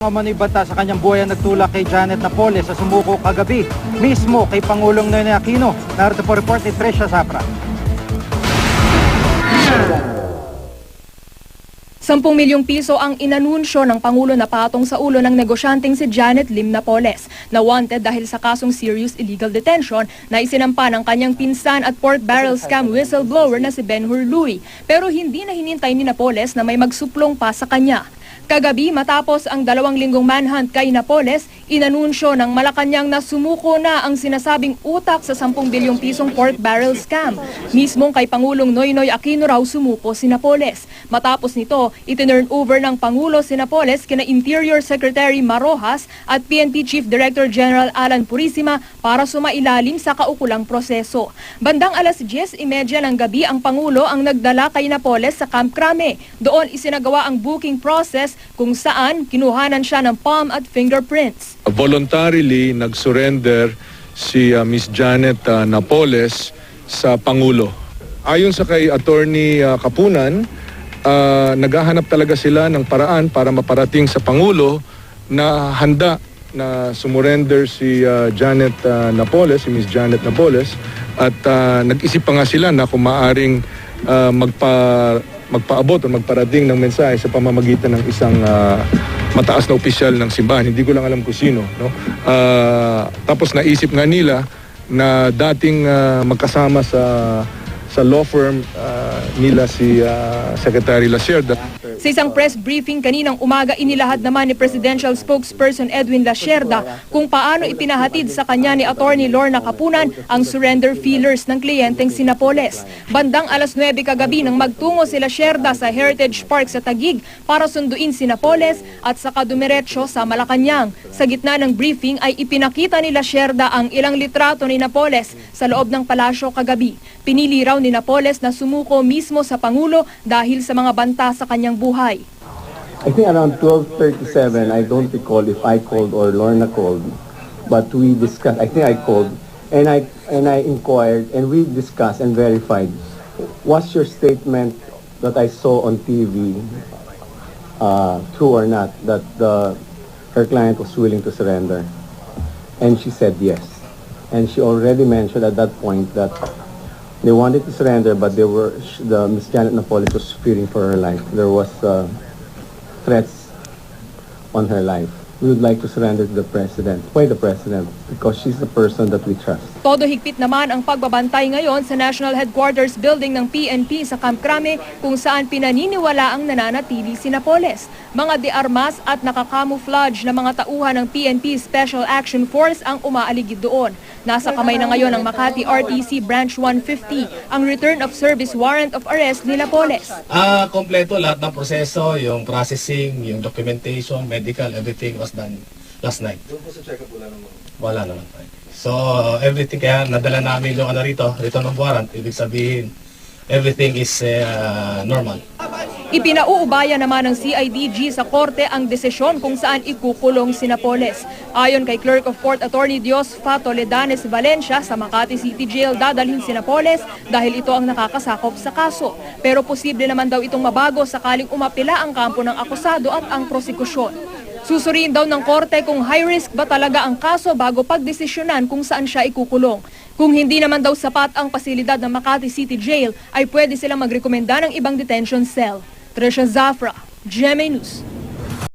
Umano'y banta sa kanyang buhay ang nagtulak kay Janet Napoles sa sumuko kagabi mismo kay Pangulong Noynoy Aquino. Narito po report ni Tresha Zapra. 10 milyong piso ang inanunsyo ng Pangulo na patong sa ulo ng negosyanteng si Janet Lim Napoles na wanted dahil sa kasong serious illegal detention na isinampa ng kanyang pinsan at pork barrel scam whistleblower na si Ben-Hur Lui. Pero hindi na hinintay ni Napoles na may magsuplong pa sa kanya. Kagabi matapos ang 2 linggong manhunt kay Napoles, inanunsyo ng Malacanang na sumuko na ang sinasabing utak sa 10 bilyong pisong pork barrel scam. Mismong kay Pangulong Noynoy Aquino raw sumuko si Napoles. Matapos nito, itinurn over ng Pangulo si Napoles kina Interior Secretary Marojas at PNP Chief Director General Alan Purisima para sumailalim sa kaukulang proseso. Bandang alas 10:30 ng gabi ang Pangulo ang nagdala kay Napoles sa Camp Crame. Doon isinagawa ang booking process kung saan kinuhanan siya ng palm at fingerprints. Voluntarily nag-surrender si Miss Janet Napoles sa Pangulo. Ayon sa kay Attorney Kapunan, naghahanap talaga sila ng paraan para maparating sa Pangulo na handa na sumurrender si Janet Napoles, si Miss Janet Napoles, at nag-isip pa nga sila na kung maaring magpaabot o magparating ng mensahe sa pamamagitan ng isang mataas na opisyal ng simbahan. Hindi ko lang alam kung sino. No? Tapos naisip nga nila na dating magkasama sa law firm nila si Secretary Lacerda. Sa isang press briefing kaninang umaga, inilahad naman ni Presidential Spokesperson Edwin Lacerda kung paano ipinahatid sa kanya ni Attorney Lorna Kapunan ang surrender feelers ng kliyenteng si Napoles. Bandang alas 9 kagabi nang magtungo si Lacerda sa Heritage Park sa Taguig para sunduin si Napoles at saka dumiretso sa Malacanang. Sa gitna ng briefing ay ipinakita ni Lacerda ang ilang litrato ni Napoles sa loob ng palasyo kagabi. Pinili raw ni Napoles na sumuko mismo sa Pangulo dahil sa mga banta sa kanyang buhay. I think around 12:37, I don't recall if I called or Lorna called, but we discussed. I think I called, and I inquired, and we discussed and verified. Was your statement that I saw on TV true or not? That her client was willing to surrender, and she said yes, and she already mentioned at that point that they wanted to surrender, but Miss Janet Napoles was fearing for her life. There was threats on her life. We would like to surrender to the President. Why the President? Because she's the person that we trust. Todo higpit naman ang pagbabantay ngayon sa National Headquarters Building ng PNP sa Camp Crame kung saan pinaniniwala ang nananatili si Napoles. Mga de-armas at nakakamouflage na mga tauhan ng PNP Special Action Force ang umaaligid doon. Nasa kamay na ngayon ng Makati RTC Branch 150 ang return of service warrant of arrest ni Napoles. Kompleto lahat ng proseso, yung processing, yung documentation, medical, everything was done last night. Doon po sa check-up wala naman. So everything, kaya nadala namin yung return of warrant, ibig sabihin everything is normal. Ipinauubaya naman ng CIDG sa korte ang desisyon kung saan ikukulong si Napoles. Ayon kay Clerk of Court Attorney Diosfa Toledanes Valencia, sa Makati City Jail dadalhin si Napoles dahil ito ang nakakasakop sa kaso. Pero posible naman daw itong mabago sakaling umapila ang kampo ng akusado at ang prosekusyon. Susuriin daw ng korte kung high risk ba talaga ang kaso bago pagdesisyonan kung saan siya ikukulong. Kung hindi naman daw sapat ang pasilidad ng Makati City Jail, ay pwede silang magrekomenda ng ibang detention cell. Tresha Zapra, GMA News.